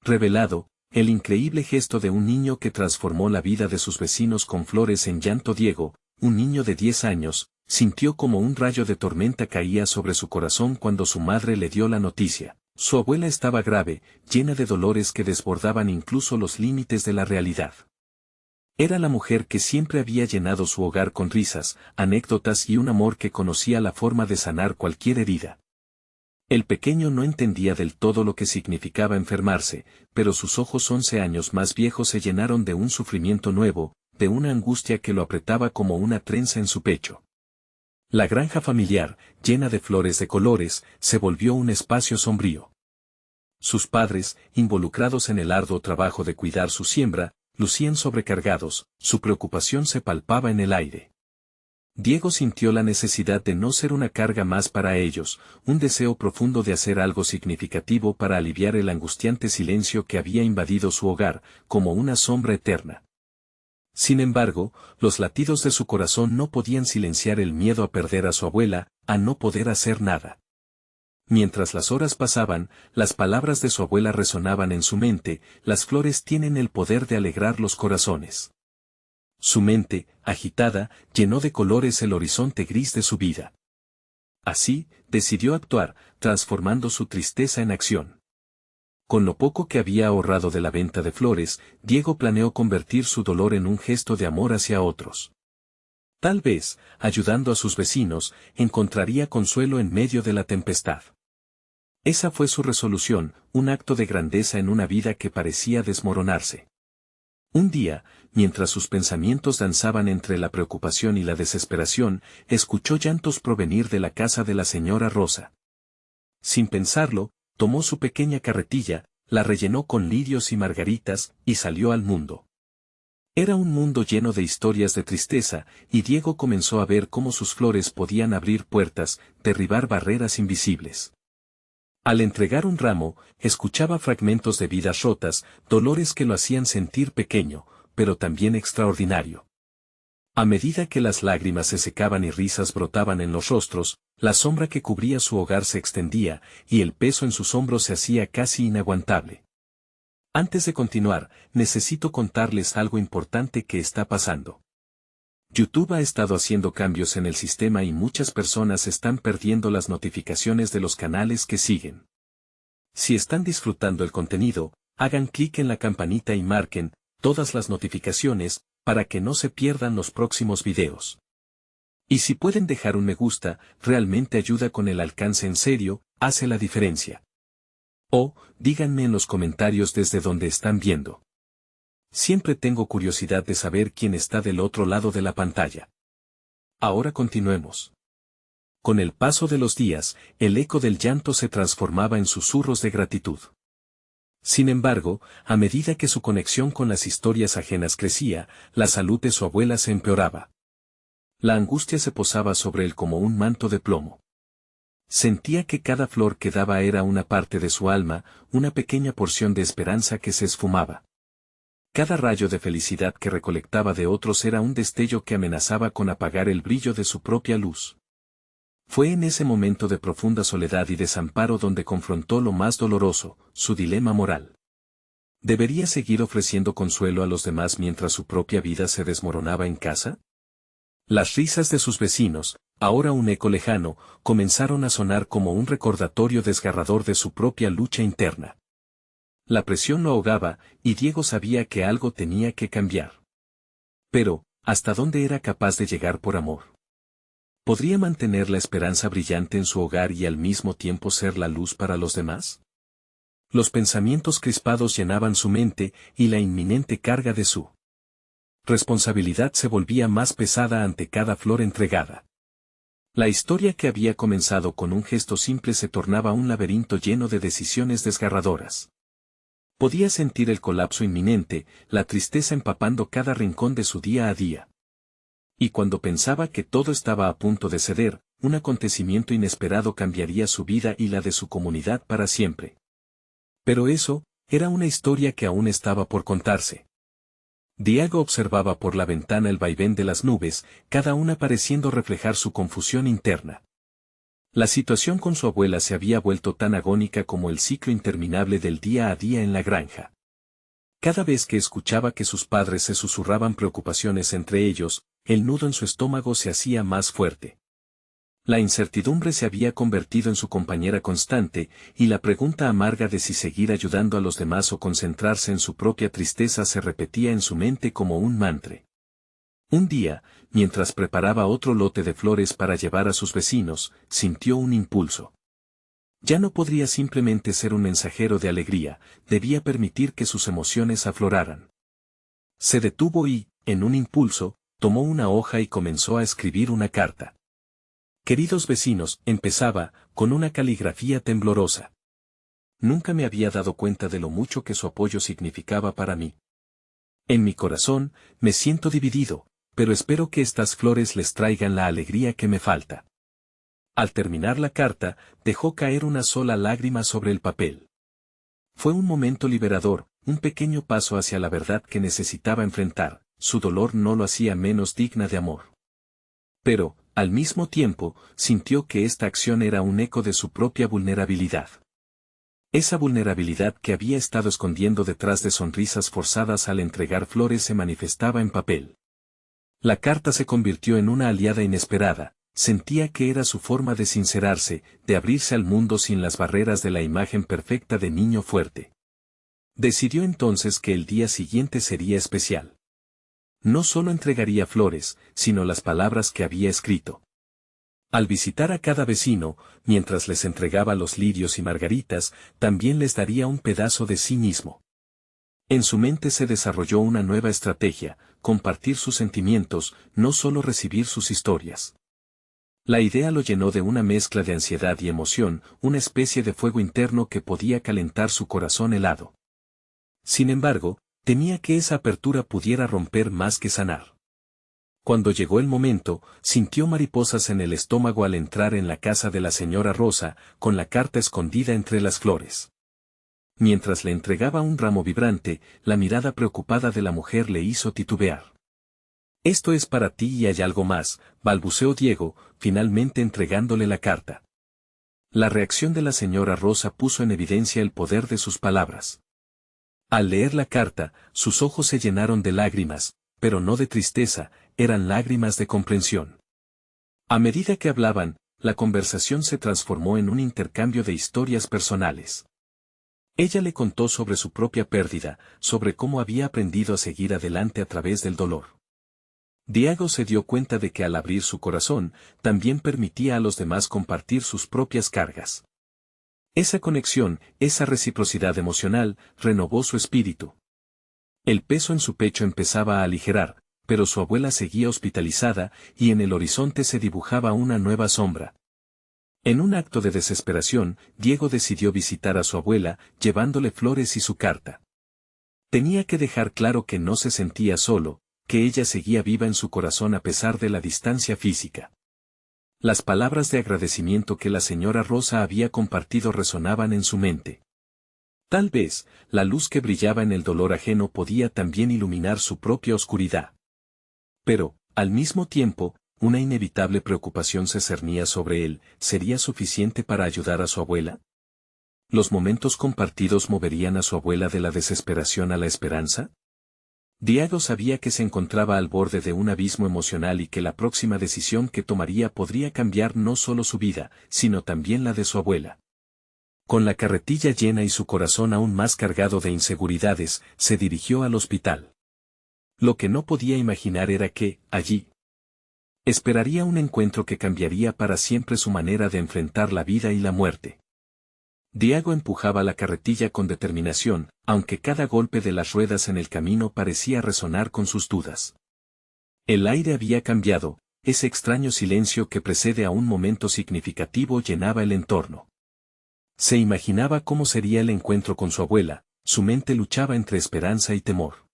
revelado, el increíble gesto de un niño que transformó la vida de sus vecinos con flores en llanto. Diego, un niño de 10 años, sintió como un rayo de tormenta caía sobre su corazón cuando su madre le dio la noticia. Su abuela estaba grave, llena de dolores que desbordaban incluso los límites de la realidad. Era la mujer que siempre había llenado su hogar con risas, anécdotas y un amor que conocía la forma de sanar cualquier herida. El pequeño no entendía del todo lo que significaba enfermarse, pero sus ojos 11 años más viejos se llenaron de un sufrimiento nuevo, de una angustia que lo apretaba como una trenza en su pecho. La granja familiar, llena de flores de colores, se volvió un espacio sombrío. Sus padres, involucrados en el arduo trabajo de cuidar su siembra, lucían sobrecargados, su preocupación se palpaba en el aire. Diego sintió la necesidad de no ser una carga más para ellos, un deseo profundo de hacer algo significativo para aliviar el angustiante silencio que había invadido su hogar, como una sombra eterna. Sin embargo, los latidos de su corazón no podían silenciar el miedo a perder a su abuela, a no poder hacer nada. Mientras las horas pasaban, las palabras de su abuela resonaban en su mente: las flores tienen el poder de alegrar los corazones. Su mente, agitada, llenó de colores el horizonte gris de su vida. Así, decidió actuar, transformando su tristeza en acción. Con lo poco que había ahorrado de la venta de flores, Diego planeó convertir su dolor en un gesto de amor hacia otros. Tal vez, ayudando a sus vecinos, encontraría consuelo en medio de la tempestad. Esa fue su resolución, un acto de grandeza en una vida que parecía desmoronarse. Un día, mientras sus pensamientos danzaban entre la preocupación y la desesperación, escuchó llantos provenir de la casa de la señora Rosa. Sin pensarlo, tomó su pequeña carretilla, la rellenó con lirios y margaritas, y salió al mundo. Era un mundo lleno de historias de tristeza, y Diego comenzó a ver cómo sus flores podían abrir puertas, derribar barreras invisibles. Al entregar un ramo, escuchaba fragmentos de vidas rotas, dolores que lo hacían sentir pequeño, pero también extraordinario. A medida que las lágrimas se secaban y risas brotaban en los rostros, la sombra que cubría su hogar se extendía, y el peso en sus hombros se hacía casi inaguantable. Antes de continuar, necesito contarles algo importante que está pasando. YouTube ha estado haciendo cambios en el sistema y muchas personas están perdiendo las notificaciones de los canales que siguen. Si están disfrutando el contenido, hagan clic en la campanita y marquen todas las notificaciones, para que no se pierdan los próximos videos. Y si pueden dejar un me gusta, realmente ayuda con el alcance, en serio, hace la diferencia. O, díganme en los comentarios desde donde están viendo. Siempre tengo curiosidad de saber quién está del otro lado de la pantalla. Ahora continuemos. Con el paso de los días, el eco del llanto se transformaba en susurros de gratitud. Sin embargo, a medida que su conexión con las historias ajenas crecía, la salud de su abuela se empeoraba. La angustia se posaba sobre él como un manto de plomo. Sentía que cada flor que daba era una parte de su alma, una pequeña porción de esperanza que se esfumaba. Cada rayo de felicidad que recolectaba de otros era un destello que amenazaba con apagar el brillo de su propia luz. Fue en ese momento de profunda soledad y desamparo donde confrontó lo más doloroso, su dilema moral. ¿Debería seguir ofreciendo consuelo a los demás mientras su propia vida se desmoronaba en casa? Las risas de sus vecinos, ahora un eco lejano, comenzaron a sonar como un recordatorio desgarrador de su propia lucha interna. La presión lo ahogaba, y Diego sabía que algo tenía que cambiar. Pero, ¿hasta dónde era capaz de llegar por amor? ¿Podría mantener la esperanza brillante en su hogar y al mismo tiempo ser la luz para los demás? Los pensamientos crispados llenaban su mente, y la inminente carga de su responsabilidad se volvía más pesada ante cada flor entregada. La historia que había comenzado con un gesto simple se tornaba un laberinto lleno de decisiones desgarradoras. Podía sentir el colapso inminente, la tristeza empapando cada rincón de su día a día. Y cuando pensaba que todo estaba a punto de ceder, un acontecimiento inesperado cambiaría su vida y la de su comunidad para siempre. Pero eso, era una historia que aún estaba por contarse. Diego observaba por la ventana el vaivén de las nubes, cada una pareciendo reflejar su confusión interna. La situación con su abuela se había vuelto tan agónica como el ciclo interminable del día a día en la granja. Cada vez que escuchaba que sus padres se susurraban preocupaciones entre ellos, el nudo en su estómago se hacía más fuerte. La incertidumbre se había convertido en su compañera constante, y la pregunta amarga de si seguir ayudando a los demás o concentrarse en su propia tristeza se repetía en su mente como un mantra. Un día, mientras preparaba otro lote de flores para llevar a sus vecinos, sintió un impulso. Ya no podría simplemente ser un mensajero de alegría, debía permitir que sus emociones afloraran. Se detuvo y, en un impulso, tomó una hoja y comenzó a escribir una carta. Queridos vecinos, empezaba, con una caligrafía temblorosa. Nunca me había dado cuenta de lo mucho que su apoyo significaba para mí. En mi corazón, me siento dividido, pero espero que estas flores les traigan la alegría que me falta. Al terminar la carta, dejó caer una sola lágrima sobre el papel. Fue un momento liberador, un pequeño paso hacia la verdad que necesitaba enfrentar, su dolor no lo hacía menos digna de amor. Pero, al mismo tiempo, sintió que esta acción era un eco de su propia vulnerabilidad. Esa vulnerabilidad que había estado escondiendo detrás de sonrisas forzadas al entregar flores se manifestaba en papel. La carta se convirtió en una aliada inesperada, sentía que era su forma de sincerarse, de abrirse al mundo sin las barreras de la imagen perfecta de niño fuerte. Decidió entonces que el día siguiente sería especial. No solo entregaría flores, sino las palabras que había escrito. Al visitar a cada vecino, mientras les entregaba los lirios y margaritas, también les daría un pedazo de sí mismo. En su mente se desarrolló una nueva estrategia, compartir sus sentimientos, no solo recibir sus historias. La idea lo llenó de una mezcla de ansiedad y emoción, una especie de fuego interno que podía calentar su corazón helado. Sin embargo, temía que esa apertura pudiera romper más que sanar. Cuando llegó el momento, sintió mariposas en el estómago al entrar en la casa de la señora Rosa, con la carta escondida entre las flores. Mientras le entregaba un ramo vibrante, la mirada preocupada de la mujer le hizo titubear. «Esto es para ti y hay algo más», balbuceó Diego, finalmente entregándole la carta. La reacción de la señora Rosa puso en evidencia el poder de sus palabras. Al leer la carta, sus ojos se llenaron de lágrimas, pero no de tristeza, eran lágrimas de comprensión. A medida que hablaban, la conversación se transformó en un intercambio de historias personales. Ella le contó sobre su propia pérdida, sobre cómo había aprendido a seguir adelante a través del dolor. Diego se dio cuenta de que al abrir su corazón, también permitía a los demás compartir sus propias cargas. Esa conexión, esa reciprocidad emocional, renovó su espíritu. El peso en su pecho empezaba a aligerar, pero su abuela seguía hospitalizada, y en el horizonte se dibujaba una nueva sombra. En un acto de desesperación, Diego decidió visitar a su abuela, llevándole flores y su carta. Tenía que dejar claro que no se sentía solo, que ella seguía viva en su corazón a pesar de la distancia física. Las palabras de agradecimiento que la señora Rosa había compartido resonaban en su mente. Tal vez, la luz que brillaba en el dolor ajeno podía también iluminar su propia oscuridad. Pero, al mismo tiempo, una inevitable preocupación se cernía sobre él, ¿sería suficiente para ayudar a su abuela? ¿Los momentos compartidos moverían a su abuela de la desesperación a la esperanza? Diego sabía que se encontraba al borde de un abismo emocional y que la próxima decisión que tomaría podría cambiar no solo su vida, sino también la de su abuela. Con la carretilla llena y su corazón aún más cargado de inseguridades, se dirigió al hospital. Lo que no podía imaginar era que, allí, esperaría un encuentro que cambiaría para siempre su manera de enfrentar la vida y la muerte. Diego empujaba la carretilla con determinación, aunque cada golpe de las ruedas en el camino parecía resonar con sus dudas. El aire había cambiado, ese extraño silencio que precede a un momento significativo llenaba el entorno. Se imaginaba cómo sería el encuentro con su abuela, su mente luchaba entre esperanza y temor.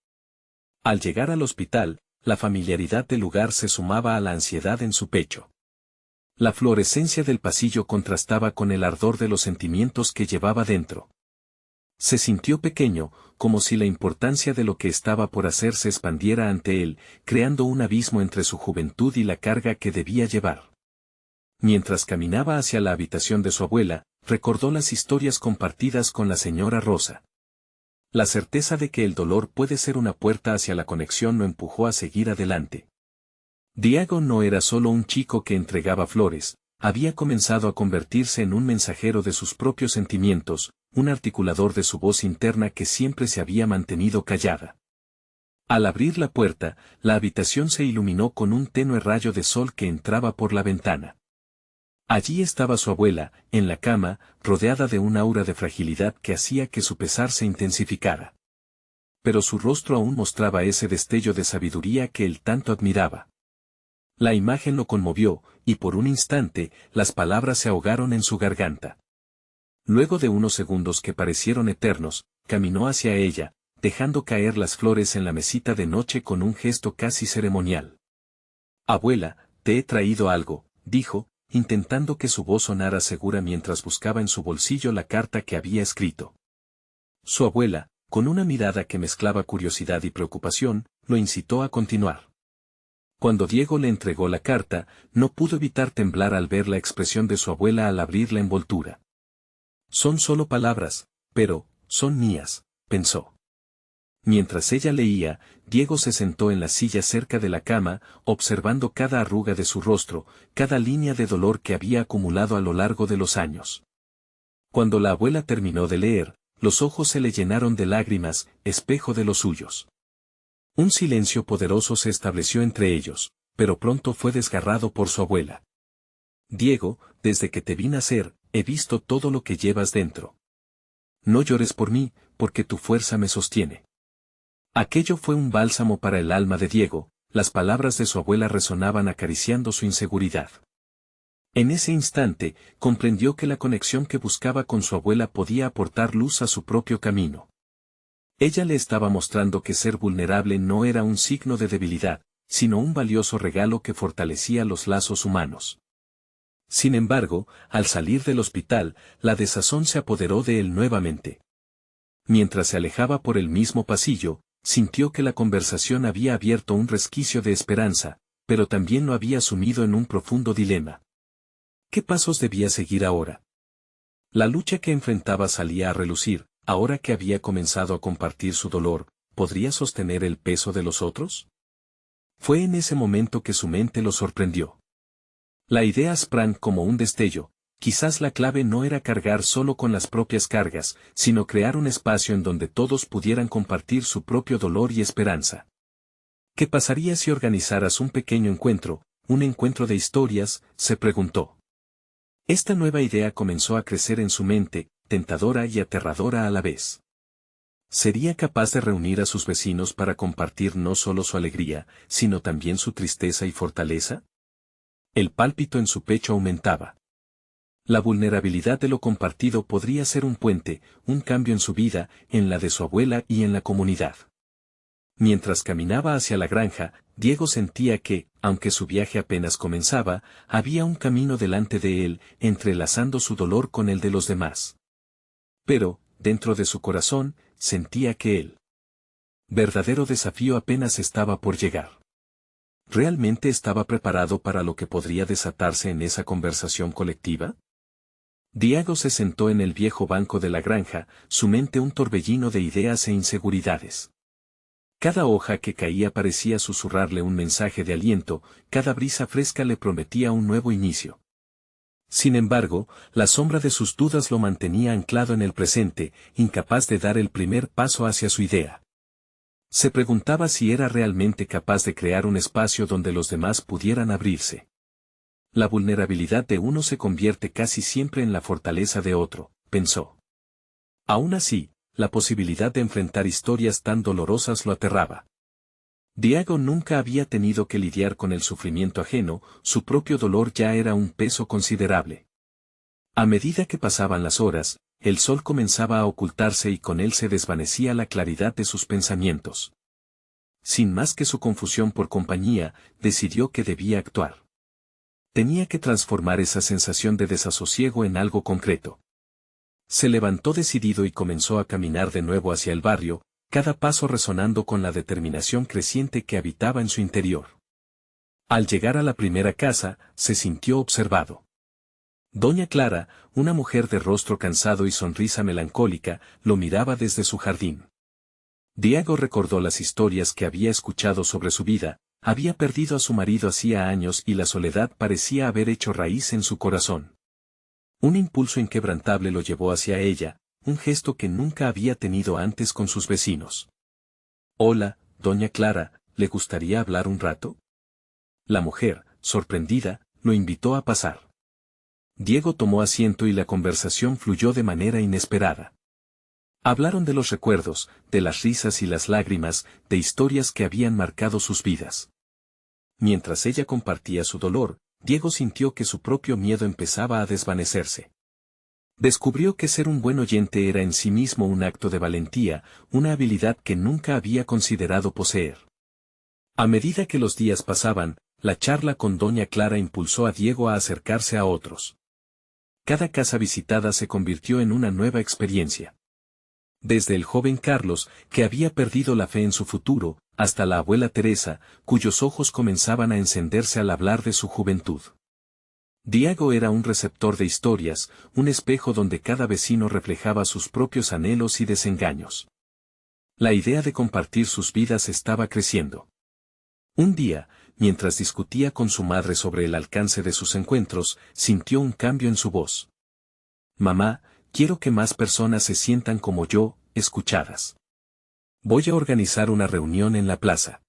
Al llegar al hospital, la familiaridad del lugar se sumaba a la ansiedad en su pecho. La fluorescencia del pasillo contrastaba con el ardor de los sentimientos que llevaba dentro. Se sintió pequeño, como si la importancia de lo que estaba por hacer se expandiera ante él, creando un abismo entre su juventud y la carga que debía llevar. Mientras caminaba hacia la habitación de su abuela, recordó las historias compartidas con la señora Rosa. La certeza de que el dolor puede ser una puerta hacia la conexión lo empujó a seguir adelante. Diego no era solo un chico que entregaba flores, había comenzado a convertirse en un mensajero de sus propios sentimientos, un articulador de su voz interna que siempre se había mantenido callada. Al abrir la puerta, la habitación se iluminó con un tenue rayo de sol que entraba por la ventana. Allí estaba su abuela, en la cama, rodeada de un aura de fragilidad que hacía que su pesar se intensificara. Pero su rostro aún mostraba ese destello de sabiduría que él tanto admiraba. La imagen lo conmovió, y por un instante, las palabras se ahogaron en su garganta. Luego de unos segundos que parecieron eternos, caminó hacia ella, dejando caer las flores en la mesita de noche con un gesto casi ceremonial. «Abuela, te he traído algo», dijo, intentando que su voz sonara segura mientras buscaba en su bolsillo la carta que había escrito. Su abuela, con una mirada que mezclaba curiosidad y preocupación, lo incitó a continuar. Cuando Diego le entregó la carta, no pudo evitar temblar al ver la expresión de su abuela al abrir la envoltura. «Son solo palabras, pero, son mías», pensó. Mientras ella leía, Diego se sentó en la silla cerca de la cama, observando cada arruga de su rostro, cada línea de dolor que había acumulado a lo largo de los años. Cuando la abuela terminó de leer, los ojos se le llenaron de lágrimas, espejo de los suyos. Un silencio poderoso se estableció entre ellos, pero pronto fue desgarrado por su abuela. «Diego, desde que te vi nacer, he visto todo lo que llevas dentro. No llores por mí, porque tu fuerza me sostiene». Aquello fue un bálsamo para el alma de Diego, las palabras de su abuela resonaban acariciando su inseguridad. En ese instante, comprendió que la conexión que buscaba con su abuela podía aportar luz a su propio camino. Ella le estaba mostrando que ser vulnerable no era un signo de debilidad, sino un valioso regalo que fortalecía los lazos humanos. Sin embargo, al salir del hospital, la desazón se apoderó de él nuevamente. Mientras se alejaba por el mismo pasillo, sintió que la conversación había abierto un resquicio de esperanza, pero también lo había sumido en un profundo dilema. ¿Qué pasos debía seguir ahora? La lucha que enfrentaba salía a relucir, ahora que había comenzado a compartir su dolor, ¿podría sostener el peso de los otros? Fue en ese momento que su mente lo sorprendió. La idea sprang como un destello. Quizás la clave no era cargar solo con las propias cargas, sino crear un espacio en donde todos pudieran compartir su propio dolor y esperanza. ¿Qué pasaría si organizaras un pequeño encuentro, un encuentro de historias?, se preguntó. Esta nueva idea comenzó a crecer en su mente, tentadora y aterradora a la vez. ¿Sería capaz de reunir a sus vecinos para compartir no solo su alegría, sino también su tristeza y fortaleza? El pálpito en su pecho aumentaba. La vulnerabilidad de lo compartido podría ser un puente, un cambio en su vida, en la de su abuela y en la comunidad. Mientras caminaba hacia la granja, Diego sentía que, aunque su viaje apenas comenzaba, había un camino delante de él, entrelazando su dolor con el de los demás. Pero, dentro de su corazón, sentía que el verdadero desafío apenas estaba por llegar. ¿Realmente estaba preparado para lo que podría desatarse en esa conversación colectiva? Diego se sentó en el viejo banco de la granja, su mente un torbellino de ideas e inseguridades. Cada hoja que caía parecía susurrarle un mensaje de aliento, cada brisa fresca le prometía un nuevo inicio. Sin embargo, la sombra de sus dudas lo mantenía anclado en el presente, incapaz de dar el primer paso hacia su idea. Se preguntaba si era realmente capaz de crear un espacio donde los demás pudieran abrirse. La vulnerabilidad de uno se convierte casi siempre en la fortaleza de otro, pensó. Aún así, la posibilidad de enfrentar historias tan dolorosas lo aterraba. Diego nunca había tenido que lidiar con el sufrimiento ajeno, su propio dolor ya era un peso considerable. A medida que pasaban las horas, el sol comenzaba a ocultarse y con él se desvanecía la claridad de sus pensamientos. Sin más que su confusión por compañía, decidió que debía actuar. Tenía que transformar esa sensación de desasosiego en algo concreto. Se levantó decidido y comenzó a caminar de nuevo hacia el barrio, cada paso resonando con la determinación creciente que habitaba en su interior. Al llegar a la primera casa, se sintió observado. Doña Clara, una mujer de rostro cansado y sonrisa melancólica, lo miraba desde su jardín. Diego recordó las historias que había escuchado sobre su vida, había perdido a su marido hacía años y la soledad parecía haber hecho raíz en su corazón. Un impulso inquebrantable lo llevó hacia ella, un gesto que nunca había tenido antes con sus vecinos. «Hola, doña Clara, ¿le gustaría hablar un rato?». La mujer, sorprendida, lo invitó a pasar. Diego tomó asiento y la conversación fluyó de manera inesperada. Hablaron de los recuerdos, de las risas y las lágrimas, de historias que habían marcado sus vidas. Mientras ella compartía su dolor, Diego sintió que su propio miedo empezaba a desvanecerse. Descubrió que ser un buen oyente era en sí mismo un acto de valentía, una habilidad que nunca había considerado poseer. A medida que los días pasaban, la charla con doña Clara impulsó a Diego a acercarse a otros. Cada casa visitada se convirtió en una nueva experiencia. Desde el joven Carlos, que había perdido la fe en su futuro, hasta la abuela Teresa, cuyos ojos comenzaban a encenderse al hablar de su juventud. Diego era un receptor de historias, un espejo donde cada vecino reflejaba sus propios anhelos y desengaños. La idea de compartir sus vidas estaba creciendo. Un día, mientras discutía con su madre sobre el alcance de sus encuentros, sintió un cambio en su voz. «Mamá, quiero que más personas se sientan como yo, escuchadas. Voy a organizar una reunión en la plaza».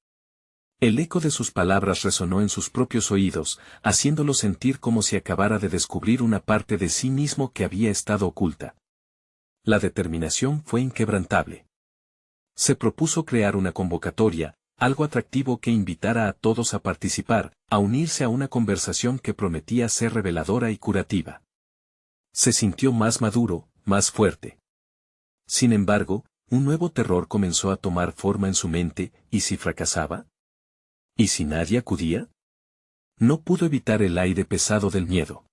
El eco de sus palabras resonó en sus propios oídos, haciéndolo sentir como si acabara de descubrir una parte de sí mismo que había estado oculta. La determinación fue inquebrantable. Se propuso crear una convocatoria, algo atractivo que invitara a todos a participar, a unirse a una conversación que prometía ser reveladora y curativa. Se sintió más maduro, más fuerte. Sin embargo, un nuevo terror comenzó a tomar forma en su mente, ¿y si fracasaba? ¿Y si nadie acudía? No pudo evitar el aire pesado del miedo.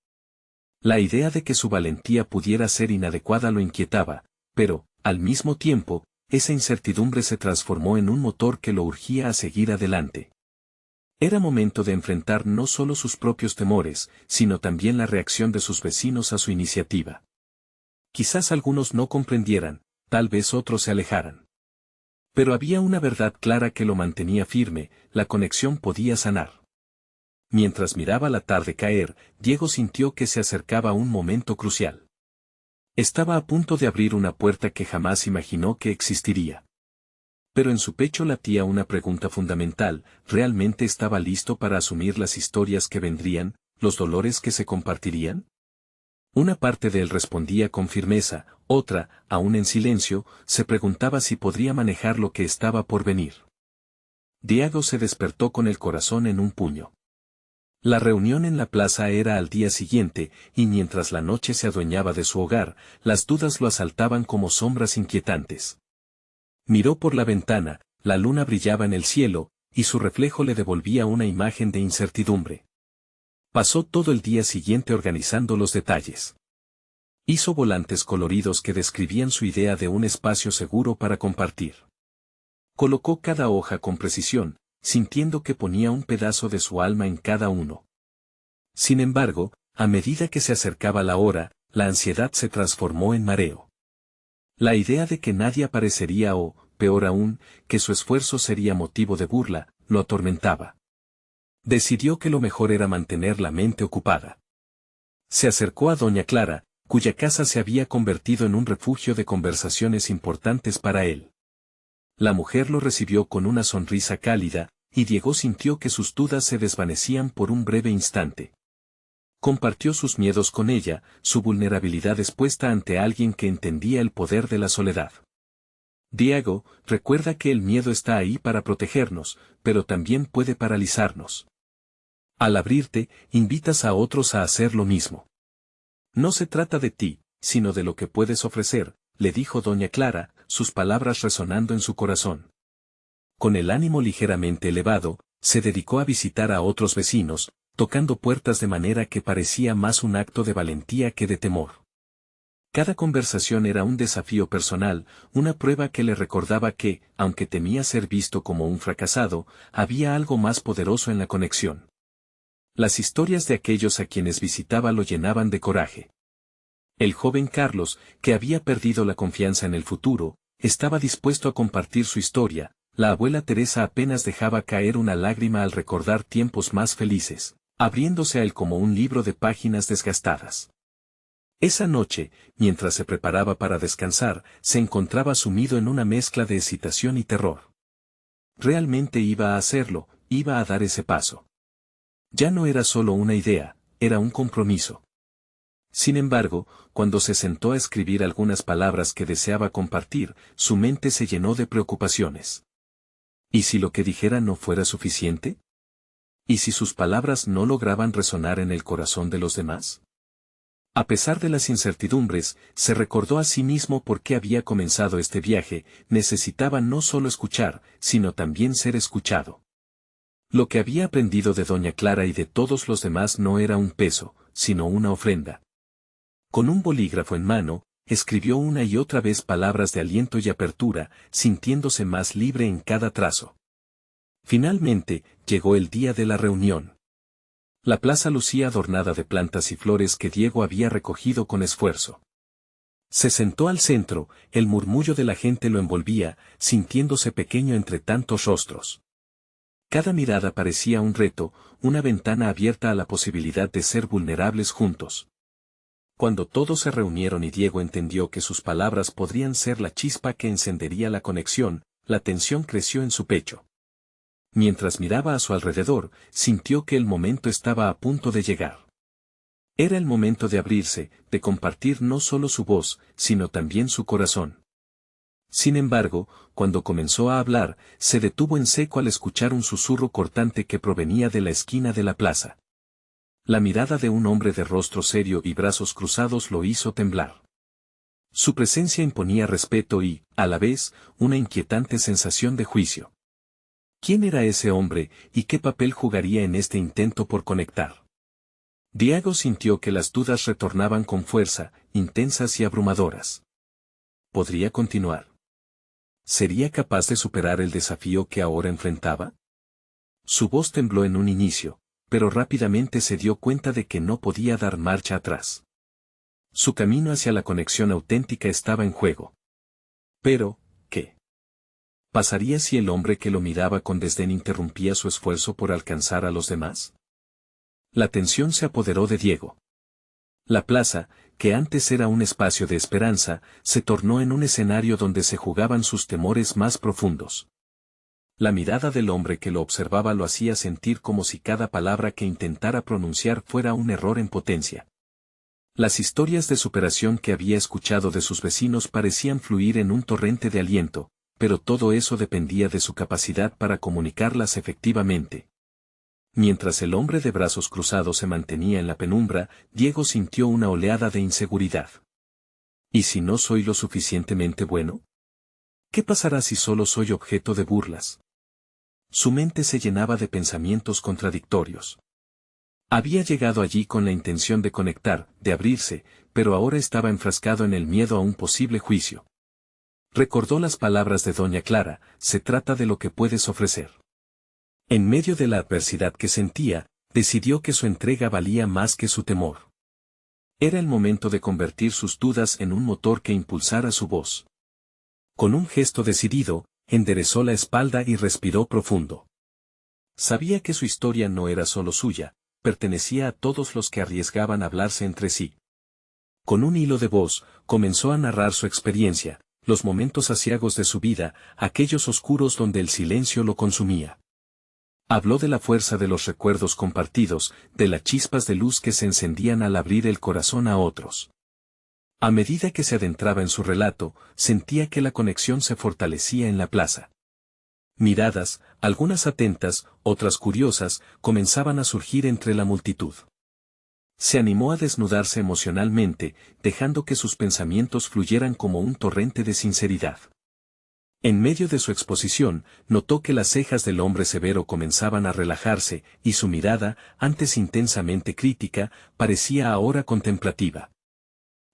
La idea de que su valentía pudiera ser inadecuada lo inquietaba, pero, al mismo tiempo, esa incertidumbre se transformó en un motor que lo urgía a seguir adelante. Era momento de enfrentar no solo sus propios temores, sino también la reacción de sus vecinos a su iniciativa. Quizás algunos no comprendieran, tal vez otros se alejaran. Pero había una verdad clara que lo mantenía firme, la conexión podía sanar. Mientras miraba la tarde caer, Diego sintió que se acercaba un momento crucial. Estaba a punto de abrir una puerta que jamás imaginó que existiría. Pero en su pecho latía una pregunta fundamental, ¿realmente estaba listo para asumir las historias que vendrían, los dolores que se compartirían? Una parte de él respondía con firmeza, otra, aún en silencio, se preguntaba si podría manejar lo que estaba por venir. Diego se despertó con el corazón en un puño. La reunión en la plaza era al día siguiente, y mientras la noche se adueñaba de su hogar, las dudas lo asaltaban como sombras inquietantes. Miró por la ventana, la luna brillaba en el cielo, y su reflejo le devolvía una imagen de incertidumbre. Pasó todo el día siguiente organizando los detalles. Hizo volantes coloridos que describían su idea de un espacio seguro para compartir. Colocó cada hoja con precisión, sintiendo que ponía un pedazo de su alma en cada uno. Sin embargo, a medida que se acercaba la hora, la ansiedad se transformó en mareo. La idea de que nadie aparecería o, peor aún, que su esfuerzo sería motivo de burla, lo atormentaba. Decidió que lo mejor era mantener la mente ocupada. Se acercó a doña Clara, cuya casa se había convertido en un refugio de conversaciones importantes para él. La mujer lo recibió con una sonrisa cálida, y Diego sintió que sus dudas se desvanecían por un breve instante. Compartió sus miedos con ella, su vulnerabilidad expuesta ante alguien que entendía el poder de la soledad. Diego, recuerda que el miedo está ahí para protegernos, pero también puede paralizarnos. Al abrirte, invitas a otros a hacer lo mismo. No se trata de ti, sino de lo que puedes ofrecer, le dijo doña Clara, sus palabras resonando en su corazón. Con el ánimo ligeramente elevado, se dedicó a visitar a otros vecinos, tocando puertas de manera que parecía más un acto de valentía que de temor. Cada conversación era un desafío personal, una prueba que le recordaba que, aunque temía ser visto como un fracasado, había algo más poderoso en la conexión. Las historias de aquellos a quienes visitaba lo llenaban de coraje. El joven Carlos, que había perdido la confianza en el futuro, estaba dispuesto a compartir su historia. La abuela Teresa apenas dejaba caer una lágrima al recordar tiempos más felices, abriéndose a él como un libro de páginas desgastadas. Esa noche, mientras se preparaba para descansar, se encontraba sumido en una mezcla de excitación y terror. Realmente iba a hacerlo, iba a dar ese paso. Ya no era solo una idea, era un compromiso. Sin embargo, cuando se sentó a escribir algunas palabras que deseaba compartir, su mente se llenó de preocupaciones. ¿Y si lo que dijera no fuera suficiente? ¿Y si sus palabras no lograban resonar en el corazón de los demás? A pesar de las incertidumbres, se recordó a sí mismo por qué había comenzado este viaje. Necesitaba no solo escuchar, sino también ser escuchado. Lo que había aprendido de doña Clara y de todos los demás no era un peso, sino una ofrenda. Con un bolígrafo en mano, escribió una y otra vez palabras de aliento y apertura, sintiéndose más libre en cada trazo. Finalmente, llegó el día de la reunión. La plaza lucía adornada de plantas y flores que Diego había recogido con esfuerzo. Se sentó al centro, el murmullo de la gente lo envolvía, sintiéndose pequeño entre tantos rostros. Cada mirada parecía un reto, una ventana abierta a la posibilidad de ser vulnerables juntos. Cuando todos se reunieron y Diego entendió que sus palabras podrían ser la chispa que encendería la conexión, la tensión creció en su pecho. Mientras miraba a su alrededor, sintió que el momento estaba a punto de llegar. Era el momento de abrirse, de compartir no solo su voz, sino también su corazón. Sin embargo, cuando comenzó a hablar, se detuvo en seco al escuchar un susurro cortante que provenía de la esquina de la plaza. La mirada de un hombre de rostro serio y brazos cruzados lo hizo temblar. Su presencia imponía respeto y, a la vez, una inquietante sensación de juicio. ¿Quién era ese hombre, y qué papel jugaría en este intento por conectar? Diego sintió que las dudas retornaban con fuerza, intensas y abrumadoras. ¿Podría continuar? ¿Sería capaz de superar el desafío que ahora enfrentaba? Su voz tembló en un inicio, pero rápidamente se dio cuenta de que no podía dar marcha atrás. Su camino hacia la conexión auténtica estaba en juego. Pero, ¿qué pasaría si el hombre que lo miraba con desdén interrumpía su esfuerzo por alcanzar a los demás? La tensión se apoderó de Diego. La plaza, que antes era un espacio de esperanza, se tornó en un escenario donde se jugaban sus temores más profundos. La mirada del hombre que lo observaba lo hacía sentir como si cada palabra que intentara pronunciar fuera un error en potencia. Las historias de superación que había escuchado de sus vecinos parecían fluir en un torrente de aliento, pero todo eso dependía de su capacidad para comunicarlas efectivamente. Mientras el hombre de brazos cruzados se mantenía en la penumbra, Diego sintió una oleada de inseguridad. ¿Y si no soy lo suficientemente bueno? ¿Qué pasará si solo soy objeto de burlas? Su mente se llenaba de pensamientos contradictorios. Había llegado allí con la intención de conectar, de abrirse, pero ahora estaba enfrascado en el miedo a un posible juicio. Recordó las palabras de doña Clara: se trata de lo que puedes ofrecer. En medio de la adversidad que sentía, decidió que su entrega valía más que su temor. Era el momento de convertir sus dudas en un motor que impulsara su voz. Con un gesto decidido, enderezó la espalda y respiró profundo. Sabía que su historia no era solo suya, pertenecía a todos los que arriesgaban a hablarse entre sí. Con un hilo de voz, comenzó a narrar su experiencia, los momentos aciagos de su vida, aquellos oscuros donde el silencio lo consumía. Habló de la fuerza de los recuerdos compartidos, de las chispas de luz que se encendían al abrir el corazón a otros. A medida que se adentraba en su relato, sentía que la conexión se fortalecía en la plaza. Miradas, algunas atentas, otras curiosas, comenzaban a surgir entre la multitud. Se animó a desnudarse emocionalmente, dejando que sus pensamientos fluyeran como un torrente de sinceridad. En medio de su exposición, notó que las cejas del hombre severo comenzaban a relajarse, y su mirada, antes intensamente crítica, parecía ahora contemplativa.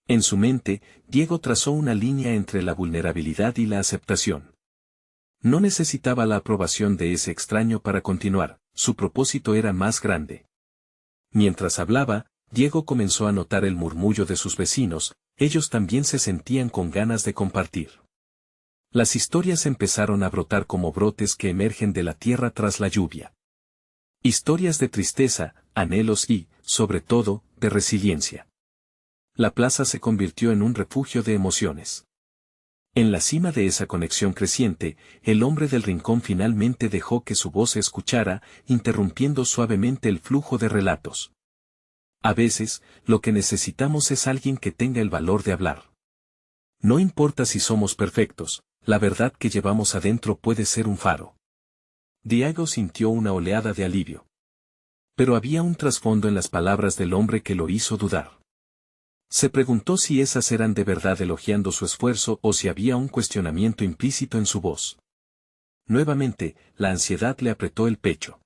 En su mente, Diego trazó una línea entre la vulnerabilidad y la aceptación. No necesitaba la aprobación de ese extraño para continuar, su propósito era más grande. Mientras hablaba, Diego comenzó a notar el murmullo de sus vecinos, ellos también se sentían con ganas de compartir. Las historias empezaron a brotar como brotes que emergen de la tierra tras la lluvia. Historias de tristeza, anhelos y, sobre todo, de resiliencia. La plaza se convirtió en un refugio de emociones. En la cima de esa conexión creciente, el hombre del rincón finalmente dejó que su voz se escuchara, interrumpiendo suavemente el flujo de relatos. A veces, lo que necesitamos es alguien que tenga el valor de hablar. No importa si somos perfectos, la verdad que llevamos adentro puede ser un faro. Diego sintió una oleada de alivio. Pero había un trasfondo en las palabras del hombre que lo hizo dudar. Se preguntó si esas eran de verdad elogiando su esfuerzo o si había un cuestionamiento implícito en su voz. Nuevamente, la ansiedad le apretó el pecho.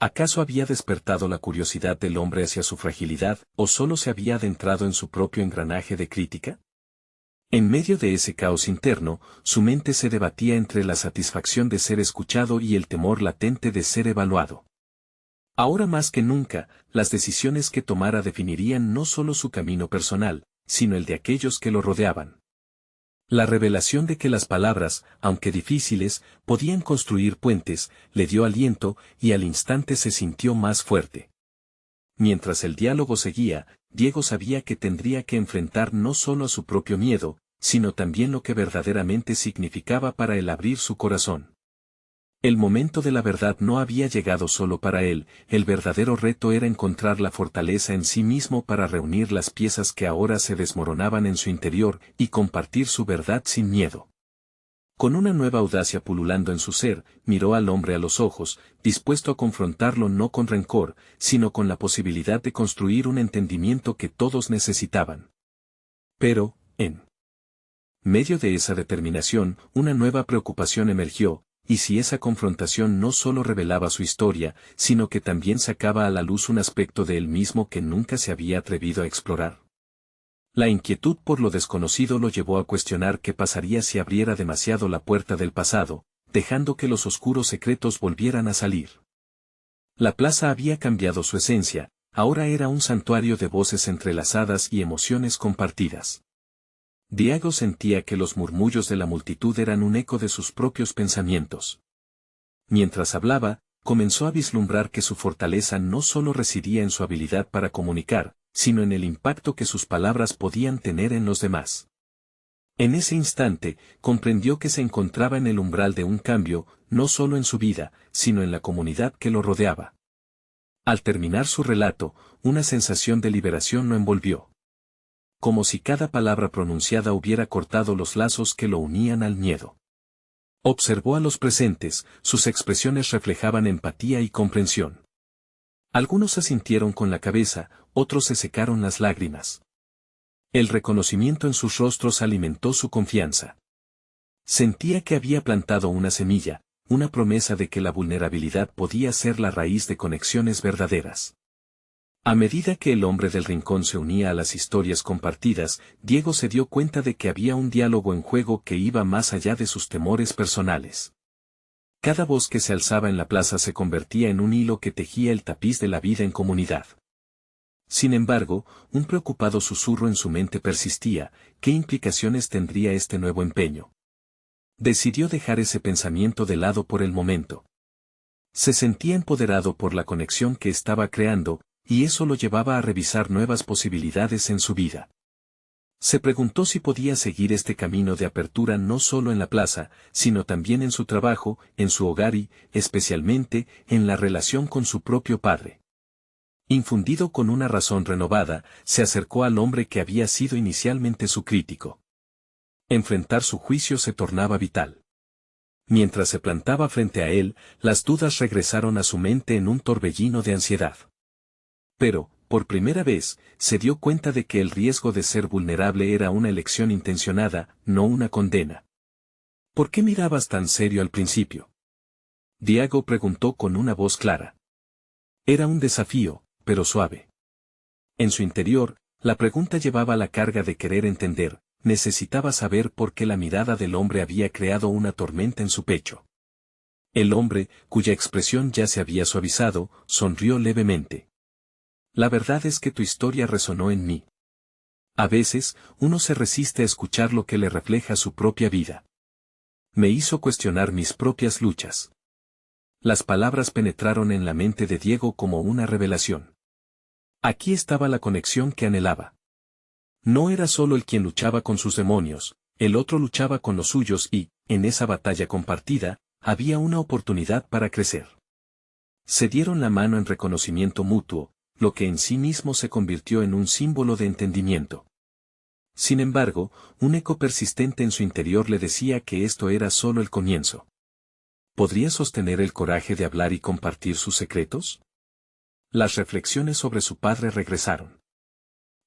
¿Acaso había despertado la curiosidad del hombre hacia su fragilidad, o solo se había adentrado en su propio engranaje de crítica? En medio de ese caos interno, su mente se debatía entre la satisfacción de ser escuchado y el temor latente de ser evaluado. Ahora más que nunca, las decisiones que tomara definirían no solo su camino personal, sino el de aquellos que lo rodeaban. La revelación de que las palabras, aunque difíciles, podían construir puentes, le dio aliento y al instante se sintió más fuerte. Mientras el diálogo seguía, Diego sabía que tendría que enfrentar no solo a su propio miedo, sino también lo que verdaderamente significaba para él abrir su corazón. El momento de la verdad no había llegado solo para él, el verdadero reto era encontrar la fortaleza en sí mismo para reunir las piezas que ahora se desmoronaban en su interior y compartir su verdad sin miedo. Con una nueva audacia pululando en su ser, miró al hombre a los ojos, dispuesto a confrontarlo no con rencor, sino con la posibilidad de construir un entendimiento que todos necesitaban. Pero, en medio de esa determinación, una nueva preocupación emergió, y si esa confrontación no solo revelaba su historia, sino que también sacaba a la luz un aspecto de él mismo que nunca se había atrevido a explorar. La inquietud por lo desconocido lo llevó a cuestionar qué pasaría si abriera demasiado la puerta del pasado, dejando que los oscuros secretos volvieran a salir. La plaza había cambiado su esencia, ahora era un santuario de voces entrelazadas y emociones compartidas. Diego sentía que los murmullos de la multitud eran un eco de sus propios pensamientos. Mientras hablaba, comenzó a vislumbrar que su fortaleza no solo residía en su habilidad para comunicar, sino en el impacto que sus palabras podían tener en los demás. En ese instante, comprendió que se encontraba en el umbral de un cambio, no solo en su vida, sino en la comunidad que lo rodeaba. Al terminar su relato, una sensación de liberación lo envolvió. Como si cada palabra pronunciada hubiera cortado los lazos que lo unían al miedo. Observó a los presentes, sus expresiones reflejaban empatía y comprensión. Algunos asintieron con la cabeza, otros se secaron las lágrimas. El reconocimiento en sus rostros alimentó su confianza. Sentía que había plantado una semilla, una promesa de que la vulnerabilidad podía ser la raíz de conexiones verdaderas. A medida que el hombre del rincón se unía a las historias compartidas, Diego se dio cuenta de que había un diálogo en juego que iba más allá de sus temores personales. Cada voz que se alzaba en la plaza se convertía en un hilo que tejía el tapiz de la vida en comunidad. Sin embargo, un preocupado susurro en su mente persistía: ¿qué implicaciones tendría este nuevo empeño? Decidió dejar ese pensamiento de lado por el momento. Se sentía empoderado por la conexión que estaba creando, y eso lo llevaba a revisar nuevas posibilidades en su vida. Se preguntó si podía seguir este camino de apertura no solo en la plaza, sino también en su trabajo, en su hogar y, especialmente, en la relación con su propio padre. Infundido con una razón renovada, se acercó al hombre que había sido inicialmente su crítico. Enfrentar su juicio se tornaba vital. Mientras se plantaba frente a él, las dudas regresaron a su mente en un torbellino de ansiedad. Pero, por primera vez, se dio cuenta de que el riesgo de ser vulnerable era una elección intencionada, no una condena. ¿Por qué mirabas tan serio al principio? Diego preguntó con una voz clara. Era un desafío, pero suave. En su interior, la pregunta llevaba la carga de querer entender, necesitaba saber por qué la mirada del hombre había creado una tormenta en su pecho. El hombre, cuya expresión ya se había suavizado, sonrió levemente. La verdad es que tu historia resonó en mí. A veces, uno se resiste a escuchar lo que le refleja su propia vida. Me hizo cuestionar mis propias luchas. Las palabras penetraron en la mente de Diego como una revelación. Aquí estaba la conexión que anhelaba. No era solo el quien luchaba con sus demonios, el otro luchaba con los suyos y, en esa batalla compartida, había una oportunidad para crecer. Se dieron la mano en reconocimiento mutuo, lo que en sí mismo se convirtió en un símbolo de entendimiento. Sin embargo, un eco persistente en su interior le decía que esto era solo el comienzo. ¿Podría sostener el coraje de hablar y compartir sus secretos? Las reflexiones sobre su padre regresaron.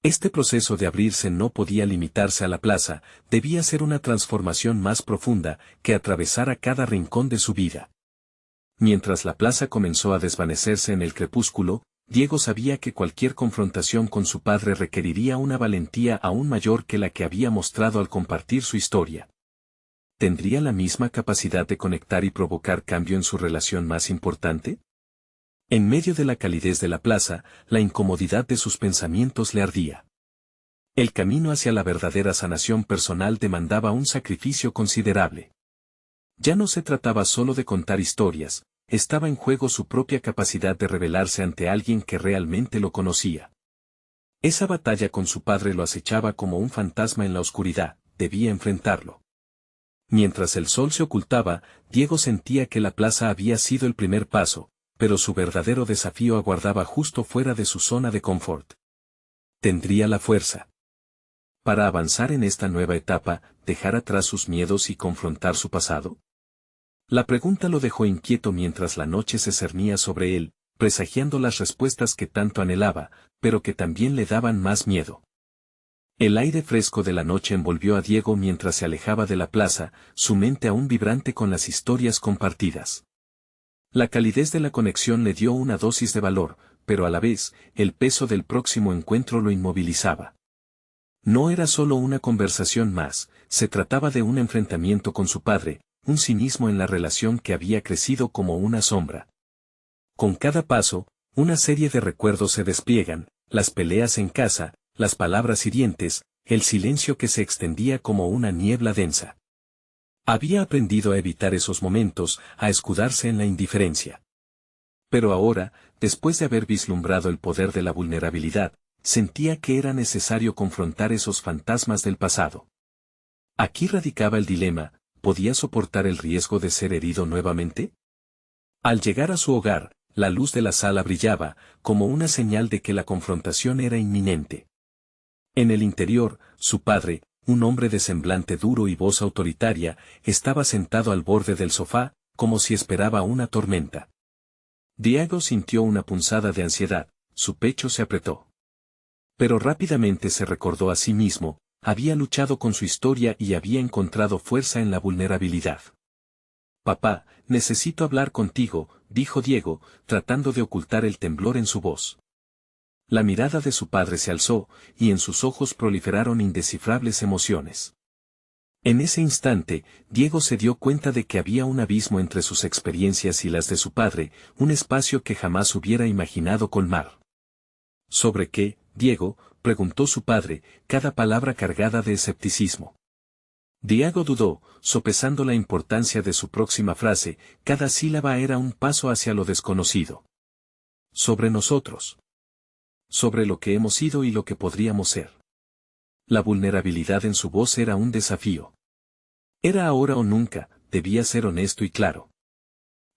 Este proceso de abrirse no podía limitarse a la plaza, debía ser una transformación más profunda, que atravesara cada rincón de su vida. Mientras la plaza comenzó a desvanecerse en el crepúsculo, Diego sabía que cualquier confrontación con su padre requeriría una valentía aún mayor que la que había mostrado al compartir su historia. ¿Tendría la misma capacidad de conectar y provocar cambio en su relación más importante? En medio de la calidez de la plaza, la incomodidad de sus pensamientos le ardía. El camino hacia la verdadera sanación personal demandaba un sacrificio considerable. Ya no se trataba solo de contar historias, estaba en juego su propia capacidad de revelarse ante alguien que realmente lo conocía. Esa batalla con su padre lo acechaba como un fantasma en la oscuridad, debía enfrentarlo. Mientras el sol se ocultaba, Diego sentía que la plaza había sido el primer paso, pero su verdadero desafío aguardaba justo fuera de su zona de confort. ¿Tendría la fuerza para avanzar en esta nueva etapa, dejar atrás sus miedos y confrontar su pasado? La pregunta lo dejó inquieto mientras la noche se cernía sobre él, presagiando las respuestas que tanto anhelaba, pero que también le daban más miedo. El aire fresco de la noche envolvió a Diego mientras se alejaba de la plaza, su mente aún vibrante con las historias compartidas. La calidez de la conexión le dio una dosis de valor, pero a la vez, el peso del próximo encuentro lo inmovilizaba. No era solo una conversación más, se trataba de un enfrentamiento con su padre, un cinismo en la relación que había crecido como una sombra. Con cada paso, una serie de recuerdos se despliegan, las peleas en casa, las palabras hirientes, el silencio que se extendía como una niebla densa. Había aprendido a evitar esos momentos, a escudarse en la indiferencia. Pero ahora, después de haber vislumbrado el poder de la vulnerabilidad, sentía que era necesario confrontar esos fantasmas del pasado. Aquí radicaba el dilema, ¿podía soportar el riesgo de ser herido nuevamente? Al llegar a su hogar, la luz de la sala brillaba, como una señal de que la confrontación era inminente. En el interior, su padre, un hombre de semblante duro y voz autoritaria, estaba sentado al borde del sofá, como si esperaba una tormenta. Diego sintió una punzada de ansiedad, su pecho se apretó. Pero rápidamente se recordó a sí mismo, había luchado con su historia y había encontrado fuerza en la vulnerabilidad. «Papá, necesito hablar contigo», dijo Diego, tratando de ocultar el temblor en su voz. La mirada de su padre se alzó, y en sus ojos proliferaron indescifrables emociones. En ese instante, Diego se dio cuenta de que había un abismo entre sus experiencias y las de su padre, un espacio que jamás hubiera imaginado colmar. ¿Sobre qué, Diego?, preguntó su padre, cada palabra cargada de escepticismo. Diego dudó, sopesando la importancia de su próxima frase, cada sílaba era un paso hacia lo desconocido. Sobre nosotros. Sobre lo que hemos sido y lo que podríamos ser. La vulnerabilidad en su voz era un desafío. Era ahora o nunca, debía ser honesto y claro.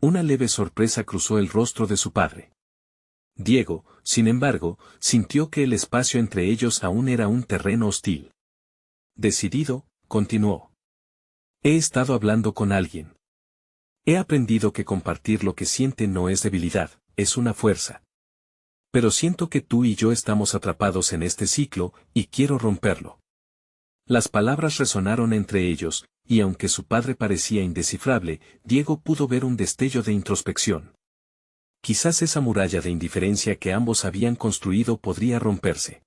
Una leve sorpresa cruzó el rostro de su padre. Diego, sin embargo, sintió que el espacio entre ellos aún era un terreno hostil. Decidido, continuó. He estado hablando con alguien. He aprendido que compartir lo que siente no es debilidad, es una fuerza. Pero siento que tú y yo estamos atrapados en este ciclo, y quiero romperlo. Las palabras resonaron entre ellos, y aunque su padre parecía indescifrable, Diego pudo ver un destello de introspección. Quizás esa muralla de indiferencia que ambos habían construido podría romperse.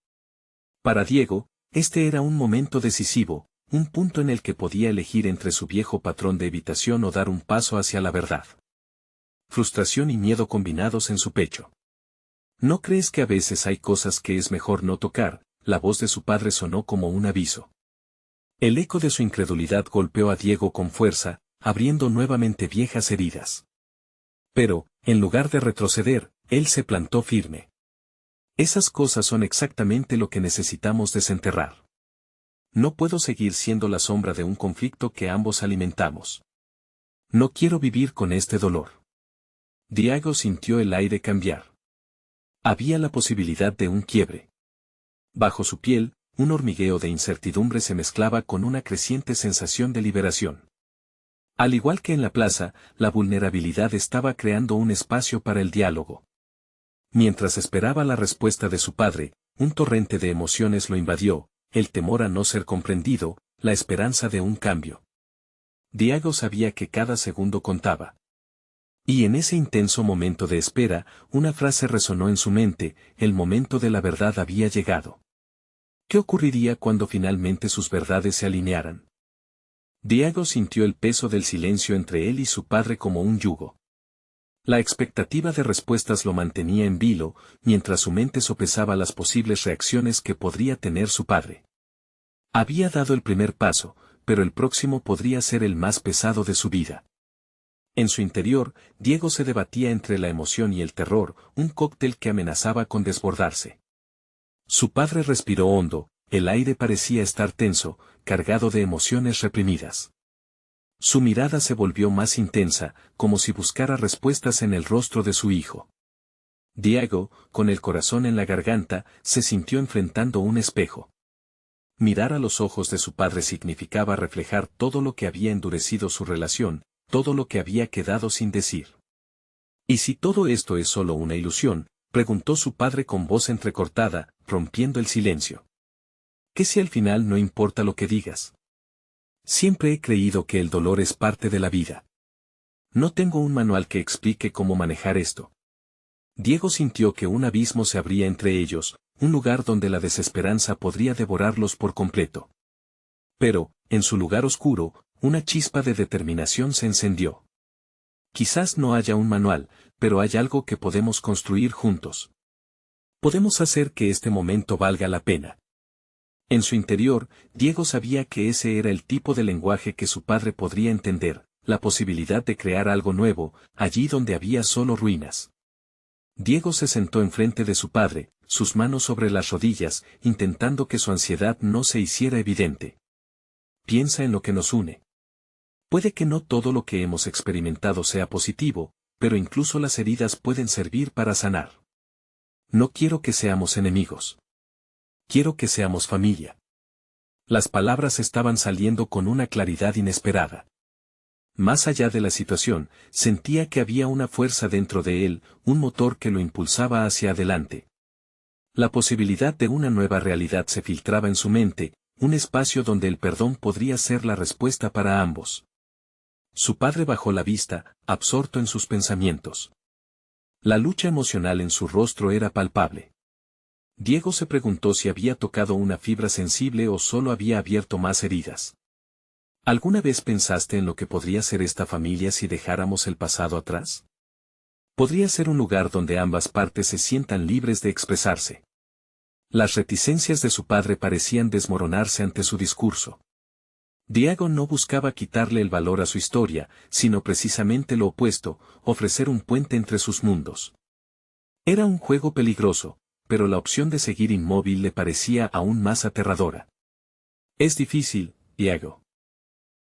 Para Diego, este era un momento decisivo, un punto en el que podía elegir entre su viejo patrón de evitación o dar un paso hacia la verdad. Frustración y miedo combinados en su pecho. ¿No crees que a veces hay cosas que es mejor no tocar? La voz de su padre sonó como un aviso. El eco de su incredulidad golpeó a Diego con fuerza, abriendo nuevamente viejas heridas. Pero, en lugar de retroceder, él se plantó firme. Esas cosas son exactamente lo que necesitamos desenterrar. No puedo seguir siendo la sombra de un conflicto que ambos alimentamos. No quiero vivir con este dolor. Diego sintió el aire cambiar. Había la posibilidad de un quiebre. Bajo su piel, un hormigueo de incertidumbre se mezclaba con una creciente sensación de liberación. Al igual que en la plaza, la vulnerabilidad estaba creando un espacio para el diálogo. Mientras esperaba la respuesta de su padre, un torrente de emociones lo invadió, el temor a no ser comprendido, la esperanza de un cambio. Diego sabía que cada segundo contaba. Y en ese intenso momento de espera, una frase resonó en su mente: el momento de la verdad había llegado. ¿Qué ocurriría cuando finalmente sus verdades se alinearan? Diego sintió el peso del silencio entre él y su padre como un yugo. La expectativa de respuestas lo mantenía en vilo, mientras su mente sopesaba las posibles reacciones que podría tener su padre. Había dado el primer paso, pero el próximo podría ser el más pesado de su vida. En su interior, Diego se debatía entre la emoción y el terror, un cóctel que amenazaba con desbordarse. Su padre respiró hondo, el aire parecía estar tenso, cargado de emociones reprimidas. Su mirada se volvió más intensa, como si buscara respuestas en el rostro de su hijo. Diego, con el corazón en la garganta, se sintió enfrentando un espejo. Mirar a los ojos de su padre significaba reflejar todo lo que había endurecido su relación, todo lo que había quedado sin decir. ¿Y si todo esto es solo una ilusión?, preguntó su padre con voz entrecortada, rompiendo el silencio. ¿Qué si al final no importa lo que digas? Siempre he creído que el dolor es parte de la vida. No tengo un manual que explique cómo manejar esto. Diego sintió que un abismo se abría entre ellos, un lugar donde la desesperanza podría devorarlos por completo. Pero, en su lugar oscuro, una chispa de determinación se encendió. Quizás no haya un manual, pero hay algo que podemos construir juntos. Podemos hacer que este momento valga la pena. En su interior, Diego sabía que ese era el tipo de lenguaje que su padre podría entender, la posibilidad de crear algo nuevo, allí donde había solo ruinas. Diego se sentó enfrente de su padre, sus manos sobre las rodillas, intentando que su ansiedad no se hiciera evidente. Piensa en lo que nos une. Puede que no todo lo que hemos experimentado sea positivo, pero incluso las heridas pueden servir para sanar. No quiero que seamos enemigos. Quiero que seamos familia. Las palabras estaban saliendo con una claridad inesperada. Más allá de la situación, sentía que había una fuerza dentro de él, un motor que lo impulsaba hacia adelante. La posibilidad de una nueva realidad se filtraba en su mente, un espacio donde el perdón podría ser la respuesta para ambos. Su padre bajó la vista, absorto en sus pensamientos. La lucha emocional en su rostro era palpable. Diego se preguntó si había tocado una fibra sensible o solo había abierto más heridas. ¿Alguna vez pensaste en lo que podría ser esta familia si dejáramos el pasado atrás? Podría ser un lugar donde ambas partes se sientan libres de expresarse. Las reticencias de su padre parecían desmoronarse ante su discurso. Diego no buscaba quitarle el valor a su historia, sino precisamente lo opuesto, ofrecer un puente entre sus mundos. Era un juego peligroso, pero la opción de seguir inmóvil le parecía aún más aterradora. Es difícil, Diego.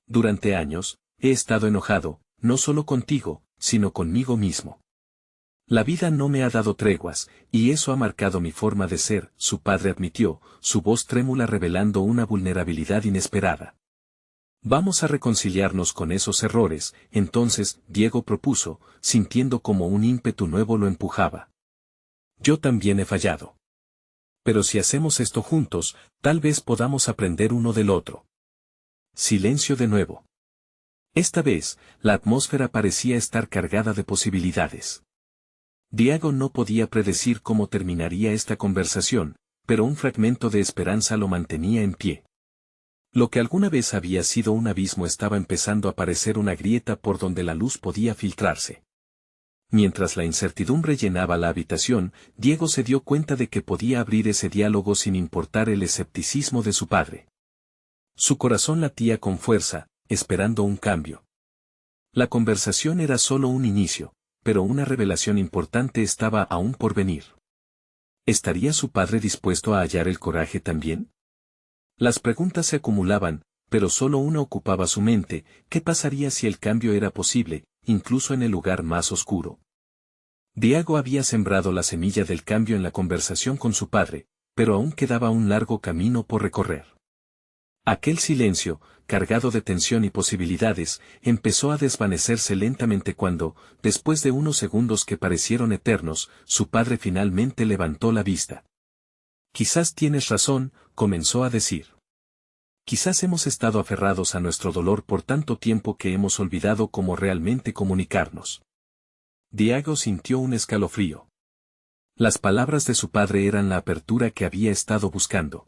Durante años, he estado enojado, no solo contigo, sino conmigo mismo. La vida no me ha dado treguas, y eso ha marcado mi forma de ser, su padre admitió, su voz trémula revelando una vulnerabilidad inesperada. Vamos a reconciliarnos con esos errores, entonces, Diego propuso, sintiendo como un ímpetu nuevo lo empujaba. Yo también he fallado. Pero si hacemos esto juntos, tal vez podamos aprender uno del otro. Silencio de nuevo. Esta vez, la atmósfera parecía estar cargada de posibilidades. Diego no podía predecir cómo terminaría esta conversación, pero un fragmento de esperanza lo mantenía en pie. Lo que alguna vez había sido un abismo estaba empezando a parecer una grieta por donde la luz podía filtrarse. Mientras la incertidumbre llenaba la habitación, Diego se dio cuenta de que podía abrir ese diálogo sin importar el escepticismo de su padre. Su corazón latía con fuerza, esperando un cambio. La conversación era solo un inicio, pero una revelación importante estaba aún por venir. ¿Estaría su padre dispuesto a hallar el coraje también? Las preguntas se acumulaban, pero solo una ocupaba su mente: ¿qué pasaría si el cambio era posible, incluso en el lugar más oscuro? Diego había sembrado la semilla del cambio en la conversación con su padre, pero aún quedaba un largo camino por recorrer. Aquel silencio, cargado de tensión y posibilidades, empezó a desvanecerse lentamente cuando, después de unos segundos que parecieron eternos, su padre finalmente levantó la vista. «Quizás tienes razón», comenzó a decir. «Quizás hemos estado aferrados a nuestro dolor por tanto tiempo que hemos olvidado cómo realmente comunicarnos». Diego sintió un escalofrío. Las palabras de su padre eran la apertura que había estado buscando.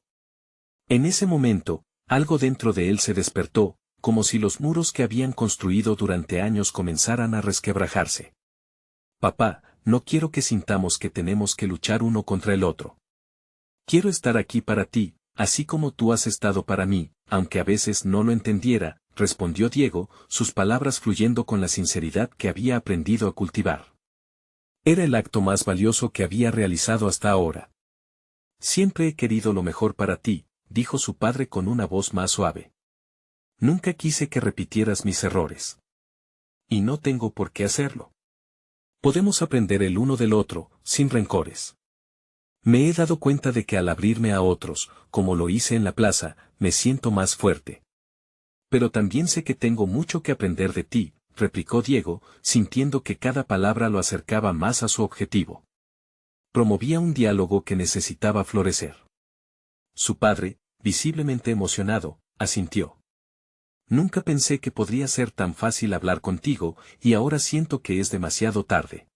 En ese momento, algo dentro de él se despertó, como si los muros que habían construido durante años comenzaran a resquebrajarse. «Papá, no quiero que sintamos que tenemos que luchar uno contra el otro. Quiero estar aquí para ti, así como tú has estado para mí, aunque a veces no lo entendiera», respondió Diego, sus palabras fluyendo con la sinceridad que había aprendido a cultivar. Era el acto más valioso que había realizado hasta ahora. «Siempre he querido lo mejor para ti», dijo su padre con una voz más suave. «Nunca quise que repitieras mis errores. Y no tengo por qué hacerlo. Podemos aprender el uno del otro, sin rencores. Me he dado cuenta de que al abrirme a otros, como lo hice en la plaza, me siento más fuerte. Pero también sé que tengo mucho que aprender de ti», replicó Diego, sintiendo que cada palabra lo acercaba más a su objetivo. Promovía un diálogo que necesitaba florecer. Su padre, visiblemente emocionado, asintió. «Nunca pensé que podría ser tan fácil hablar contigo, y ahora siento que es demasiado tarde.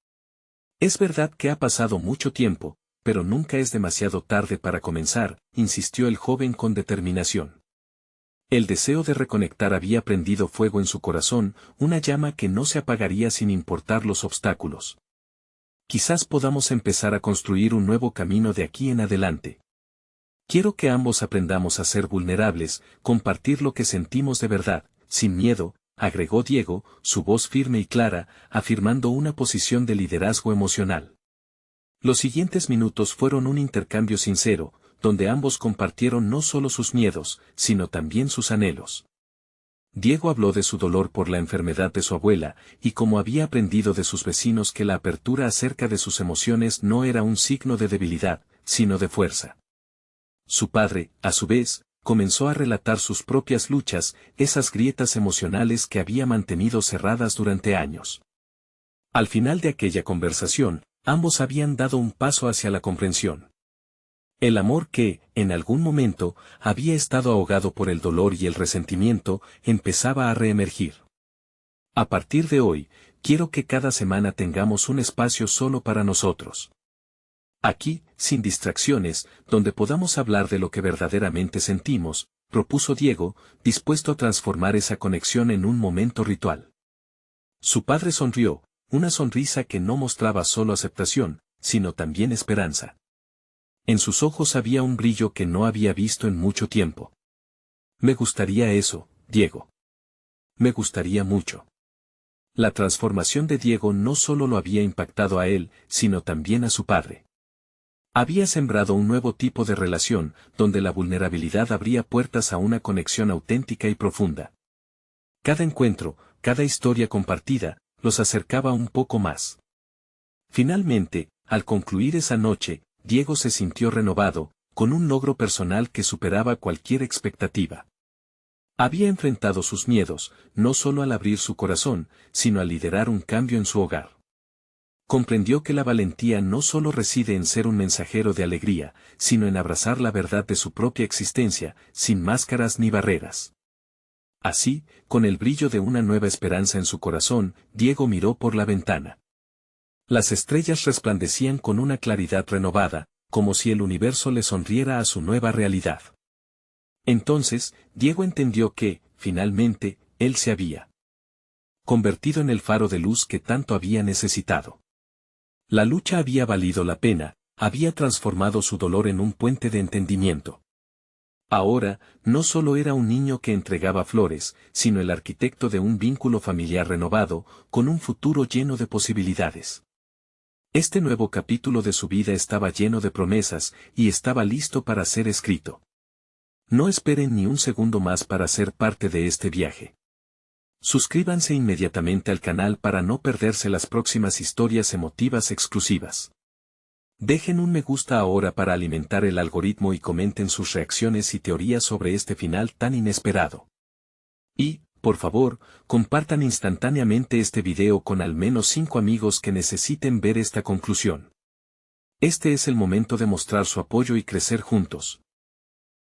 Es verdad que ha pasado mucho tiempo, pero nunca es demasiado tarde para comenzar», insistió el joven con determinación. El deseo de reconectar había prendido fuego en su corazón, una llama que no se apagaría sin importar los obstáculos. «Quizás podamos empezar a construir un nuevo camino de aquí en adelante. Quiero que ambos aprendamos a ser vulnerables, compartir lo que sentimos de verdad, sin miedo», agregó Diego, su voz firme y clara, afirmando una posición de liderazgo emocional. Los siguientes minutos fueron un intercambio sincero, donde ambos compartieron no solo sus miedos, sino también sus anhelos. Diego habló de su dolor por la enfermedad de su abuela, y cómo había aprendido de sus vecinos que la apertura acerca de sus emociones no era un signo de debilidad, sino de fuerza. Su padre, a su vez, comenzó a relatar sus propias luchas, esas grietas emocionales que había mantenido cerradas durante años. Al final de aquella conversación, ambos habían dado un paso hacia la comprensión. El amor que, en algún momento, había estado ahogado por el dolor y el resentimiento, empezaba a reemergir. «A partir de hoy, quiero que cada semana tengamos un espacio solo para nosotros. Aquí, sin distracciones, donde podamos hablar de lo que verdaderamente sentimos», propuso Diego, dispuesto a transformar esa conexión en un momento ritual. Su padre sonrió, una sonrisa que no mostraba solo aceptación, sino también esperanza. En sus ojos había un brillo que no había visto en mucho tiempo. «Me gustaría eso, Diego. Me gustaría mucho». La transformación de Diego no solo lo había impactado a él, sino también a su padre. Había sembrado un nuevo tipo de relación, donde la vulnerabilidad abría puertas a una conexión auténtica y profunda. Cada encuentro, cada historia compartida, los acercaba un poco más. Finalmente, al concluir esa noche, Diego se sintió renovado, con un logro personal que superaba cualquier expectativa. Había enfrentado sus miedos, no solo al abrir su corazón, sino al liderar un cambio en su hogar. Comprendió que la valentía no solo reside en ser un mensajero de alegría, sino en abrazar la verdad de su propia existencia, sin máscaras ni barreras. Así, con el brillo de una nueva esperanza en su corazón, Diego miró por la ventana. Las estrellas resplandecían con una claridad renovada, como si el universo le sonriera a su nueva realidad. Entonces, Diego entendió que, finalmente, él se había convertido en el faro de luz que tanto había necesitado. La lucha había valido la pena, había transformado su dolor en un puente de entendimiento. Ahora, no solo era un niño que entregaba flores, sino el arquitecto de un vínculo familiar renovado, con un futuro lleno de posibilidades. Este nuevo capítulo de su vida estaba lleno de promesas, y estaba listo para ser escrito. No esperen ni un segundo más para ser parte de este viaje. Suscríbanse inmediatamente al canal para no perderse las próximas historias emotivas exclusivas. Dejen un me gusta ahora para alimentar el algoritmo y comenten sus reacciones y teorías sobre este final tan inesperado. Y, por favor, compartan instantáneamente este video con al menos 5 amigos que necesiten ver esta conclusión. Este es el momento de mostrar su apoyo y crecer juntos.